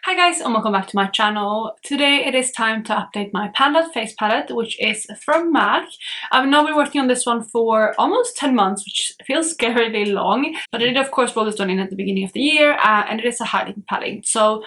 Hi guys and welcome back to my channel. Today it is time to update my Panda face palette, which is from MAC. I've now been working on this one for almost 10 months, which feels scarily long, but I did of course roll this one in at the beginning of the year, and it is a highlighting palette. So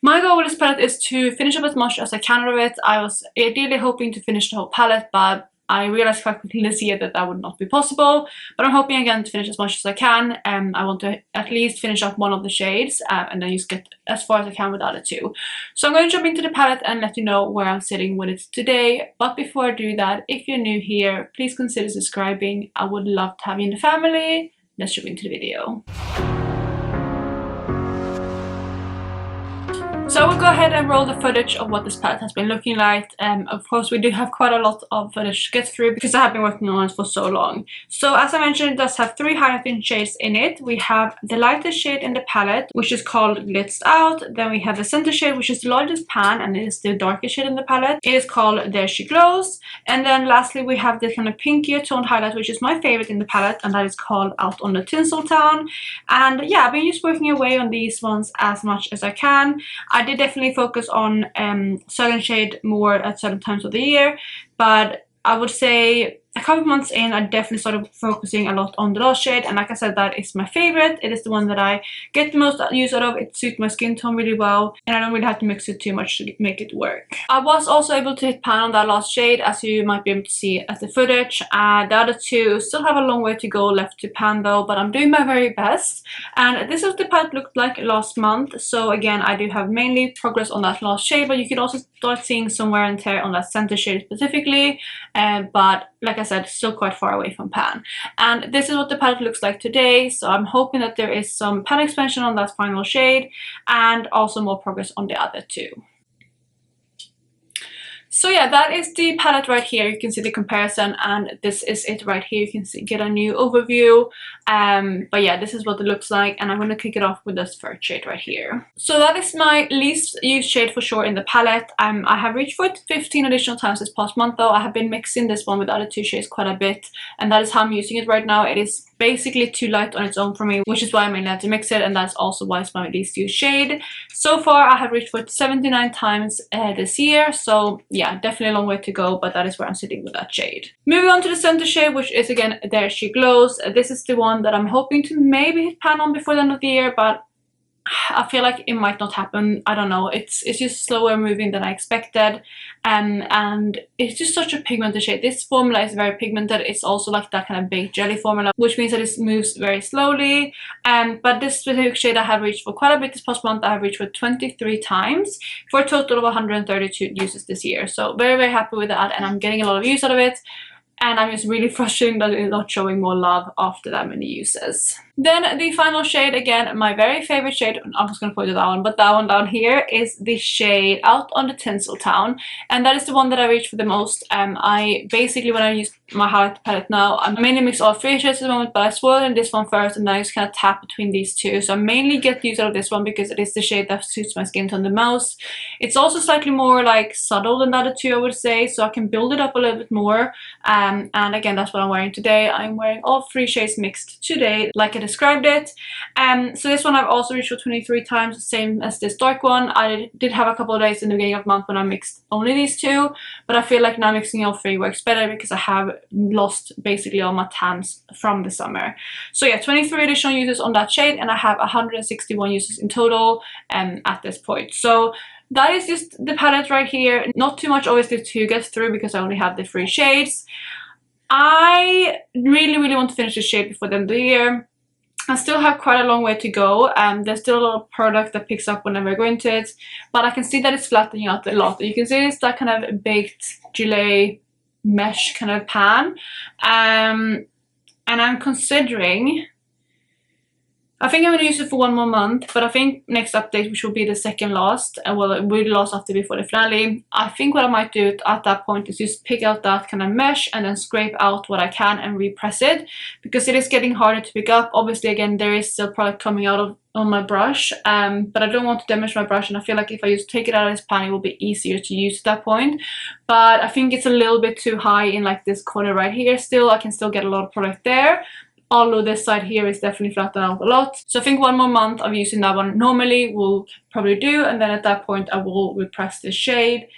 my goal with this palette is to finish up as much as I can out of it. I was ideally hoping to finish the whole palette, but I realized quite quickly this year that that would not be possible, but I'm hoping again to finish as much as I can. I want to at least finish up one of the shades and then just get as far as I can with the other two. So I'm going to jump into the palette and let you know where I'm sitting with it today. But before I do that, if you're new here, please consider subscribing. I would love to have you in the family. Let's jump into the video. So we'll go ahead and roll the footage of what this palette has been looking like. Of course, we do have quite a lot of footage to get through because I have been working on it for so long. So as I mentioned, it does have 3 highlighting shades in it. We have the lightest shade in the palette, which is called Blitzed Out. Then we have the center shade, which is the largest pan, and it is the darkest shade in the palette. It is called There She Glows. And then lastly, we have the kind of pinkier toned highlight, which is my favorite in the palette, and that is called Out on the Tinseltown. And yeah, I've been just working away on these ones as much as I can. I did definitely focus on certain shade more at certain times of the year, but I would say a couple of months in, I definitely started focusing a lot on the last shade, and like I said, that is my favorite. It is the one that I get the most use out of. It suits my skin tone really well, and I don't really have to mix it too much to make it work. I was also able to hit pan on that last shade, as you might be able to see at the footage. The other two still have a long way to go left to pan though, but I'm doing my very best. And this is what the palette looked like last month. So again, I do have mainly progress on that last shade, but you can also start seeing some wear and tear on that center shade specifically. But like I said, still quite far away from pan. And this is what the palette looks like today. So I'm hoping that there is some pan expansion on that final shade and also more progress on the other two. So yeah, that is the palette right here. You can see the comparison, and this is it right here. You can see, get a new overview. But yeah, this is what it looks like, and I'm going to kick it off with this first shade right here. So that is my least used shade for sure in the palette. I have reached for it 15 additional times this past month though. I have been mixing this one with the other two shades quite a bit, and that is how I'm using it right now. It is basically too light on its own for me, which is why I mainly had to mix it, and that's also why it's my least used shade. So far, I have reached for it 79 times this year, so yeah, definitely a long way to go, but that is where I'm sitting with that shade. Moving on to the center shade, which is again There She Glows. This is the one that I'm hoping to maybe hit pan on before the end of the year, but I feel like it might not happen. I don't know. It's just slower moving than I expected, and it's just such a pigmented shade. This formula is very pigmented. It's also like that kind of baked jelly formula, which means that it moves very slowly. But this specific shade I have reached for quite a bit this past month. I have reached for 23 times for a total of 132 uses this year. So very happy with that, and I'm getting a lot of use out of it. And I'm just really frustrated that it's not showing more love after that many uses. Then the final shade, again, my very favorite shade, I'm just going to point it down, but that one down here is the shade Out on the Tinseltown. And that is the one that I reach for the most. I basically, when I use my highlight palette now, I mainly mix all 3 shades at the moment, but I swirl in this one first and then I just kind of tap between these two. So I mainly get use out of this one because it is the shade that suits my skin tone the most. It's also slightly more like subtle than the other two, I would say, so I can build it up a little bit more. And again, that's what I'm wearing today. I'm wearing all 3 shades mixed today, like I described it. So this one I've also reached for 23 times, same as this dark one. I did have a couple of days in the beginning of the month when I mixed only these two, but I feel like now mixing all 3 works better because I have lost basically all my tans from the summer. So yeah, 23 additional uses on that shade, and I have 161 uses in total at this point. So that is just the palette right here. Not too much obviously to get through because I only have the 3 shades. I really want to finish this shade before the end of the year. I still have quite a long way to go, and there's still a lot of product that picks up whenever I go into it, but I can see that it's flattening out a lot. You can see it's that kind of baked gelée mesh kind of pan, and I'm considering, I think I'm going to use it for 1 more month, but I think next update, which will be the second last, well, it will be the last after before the finale, I think what I might do at that point is just pick out that kind of mesh and then scrape out what I can and repress it, because it is getting harder to pick up. Obviously, again, there is still product coming out on my brush, but I don't want to damage my brush, and I feel like if I just take it out of this pan, it will be easier to use at that point. But I think it's a little bit too high in like this corner right here still. I can still get a lot of product there. although this side here is definitely flattened out a lot. So I think 1 more month of using that one normally will probably do, and then at that point I will repress this shade,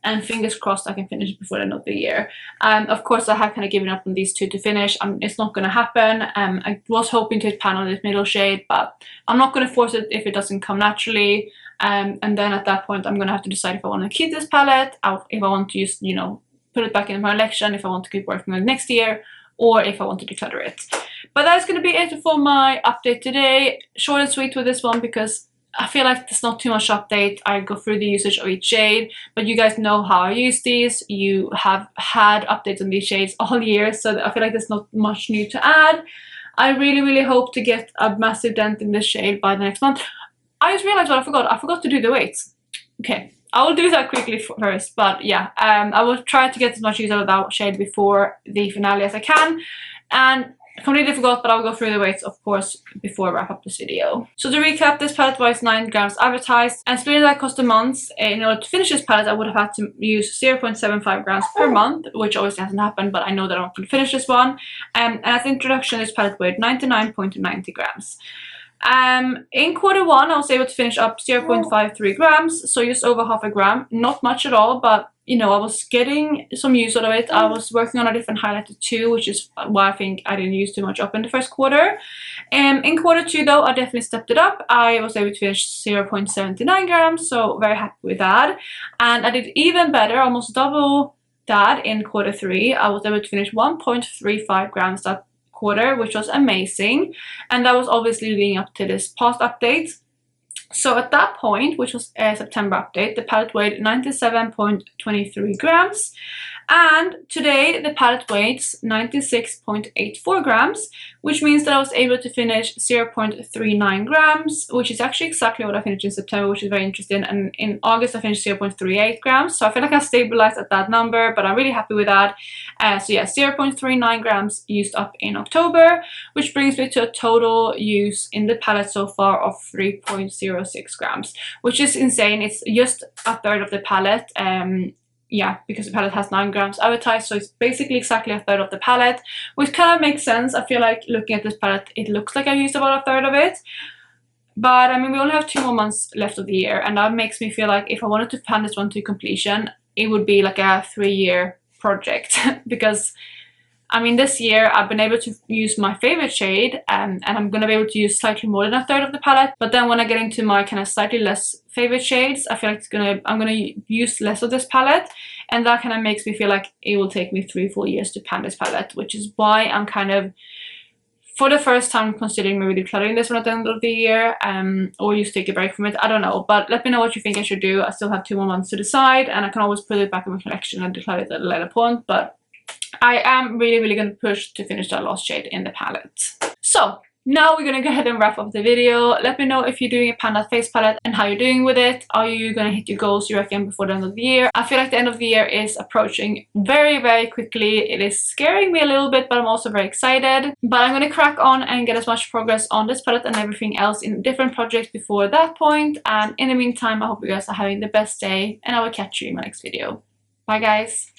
and fingers crossed I can finish it before the end of the year. Of course I have kind of given up on these two to finish. It's not going to happen. I was hoping to pan on this middle shade, but I'm not going to force it if it doesn't come naturally. And then at that point I'm going to have to decide if I want to keep this palette, if I want to use, you know, put it back in my collection, if I want to keep working on it next year, or if I want to declutter it. But that's going to be it for my update today. Short and sweet with this one because I feel like there's not too much update. I go through the usage of each shade, but you guys know how I use these. You have had updates on these shades all year, so I feel like there's not much new to add. I really hope to get a massive dent in this shade by the next month. I just realized what I forgot. I forgot to do the weights. Okay, I will do that quickly first, but yeah, I will try to get as much use out of that shade before the finale as I can. And I completely forgot, but I'll go through the weights, of course, before I wrap up this video. So to recap, this palette weighs 9 grams advertised, and splitting that cost a month. In order to finish this palette, I would have had to use 0.75 grams per month, which obviously hasn't happened, but I know that I'm not going to finish this one. And as introduction, this palette weighed 99.90 grams. In quarter one, I was able to finish up 0.53 grams, so just over half a gram. Not much at all, but you know, I was getting some use out of it. I was working on a different highlighter too, which is why I think I didn't use too much up in the first quarter. In quarter two though, I definitely stepped it up. I was able to finish 0.79 grams, so very happy with that. And I did even better, almost double that in quarter three. I was able to finish 1.35 grams that quarter, which was amazing, and that was obviously leading up to this past update. So at that point, which was a September update, the palette weighed 97.23 grams, and today the palette weighs 96.84 grams, which means that I was able to finish 0.39 grams, which is actually exactly what I finished in September, which is very interesting. And in August I finished 0.38 grams, so I feel like I stabilized at that number, but I'm really happy with that. So yeah, 0.39 grams used up in October, which brings me to a total use in the palette so far of 3.06 grams, which is insane. It's just a third of the palette. Yeah, because the palette has 9 grams advertised, so it's basically exactly a third of the palette, which kind of makes sense. I feel like looking at this palette, it looks like I used about a third of it. But I mean, we only have 2 more months left of the year, and that makes me feel like if I wanted to pan this one to completion, it would be like a 3-year project. Because I mean, this year I've been able to use my favorite shade, and I'm going to be able to use slightly more than a third of the palette. But then when I get into my kind of slightly less favorite shades, I feel like I'm going to use less of this palette, and that kind of makes me feel like it will take me 3 full years to pan this palette, which is why I'm kind of, for the first time, considering maybe decluttering this one at the end of the year, or just take a break from it. I don't know, but let me know what you think I should do. I still have 2 more months to decide, and I can always put it back in my collection and declutter it at a later point, but I am really going to push to finish that last shade in the palette. So now we're going to go ahead and wrap up the video. Let me know if you're doing a pan that face palette and how you're doing with it. Are you going to hit your goals you reckon before the end of the year? I feel like the end of the year is approaching very quickly. It is scaring me a little bit, but I'm also very excited. But I'm going to crack on and get as much progress on this palette and everything else in different projects before that point. And in the meantime, I hope you guys are having the best day, and I will catch you in my next video. Bye guys!